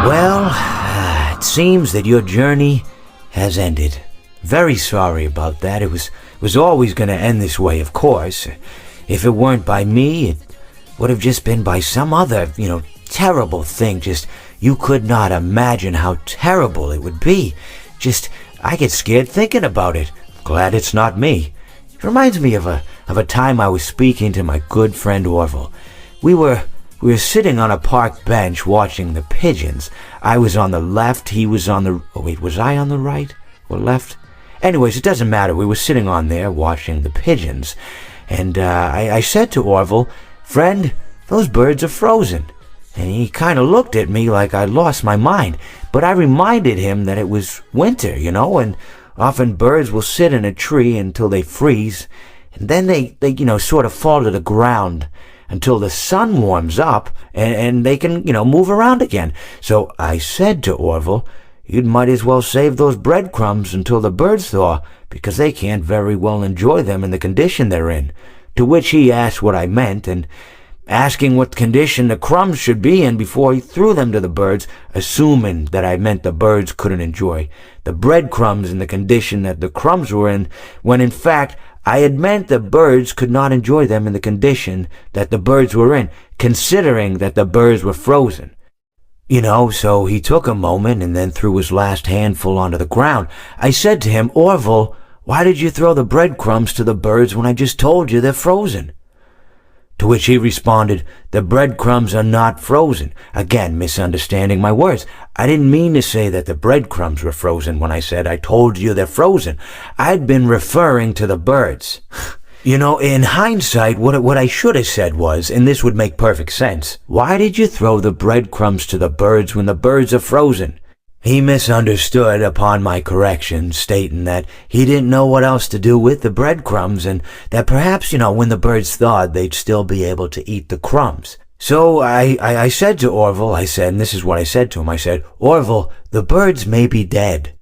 Well, it seems that your journey has ended. Very sorry about that. It was always going to end this way, of course. If it weren't by me, it would have just been by some other, terrible thing. Just, you could not imagine how terrible it would be. Just, I get scared thinking about it. Glad it's not me. It reminds me of a time I was speaking to my good friend Orville. We were sitting on a park bench watching the pigeons. I was on the left, he was on the... Oh, wait, was I on the right or left? Anyways, it doesn't matter. We were sitting on there watching the pigeons. And I said to Orville, "Friend, those birds are frozen." And he kind of looked at me like I lost my mind. But I reminded him that it was winter, and often birds will sit in a tree until they freeze. And then they sort of fall to the ground until the sun warms up and they can, move around again. So I said to Orville, "You might as well save those breadcrumbs until the birds thaw, because they can't very well enjoy them in the condition they're in." To which he asked what I meant, and asking what condition the crumbs should be in before he threw them to the birds, assuming that I meant the birds couldn't enjoy the breadcrumbs in the condition that the crumbs were in, when in fact I had meant the birds could not enjoy them in the condition that the birds were in, considering that the birds were frozen. So he took a moment and then threw his last handful onto the ground. I said to him, "Orville, why did you throw the breadcrumbs to the birds when I just told you they're frozen?" To which he responded, "The breadcrumbs are not frozen." Again, misunderstanding my words. I didn't mean to say that the breadcrumbs were frozen when I said I told you they're frozen. I'd been referring to the birds. In hindsight, what I should have said was, and this would make perfect sense, "Why did you throw the breadcrumbs to the birds when the birds are frozen?" He misunderstood upon my correction, stating that he didn't know what else to do with the breadcrumbs, and that perhaps, when the birds thawed, they'd still be able to eat the crumbs. So I said to Orville, and this is what I said to him, I said, "Orville, the birds may be dead,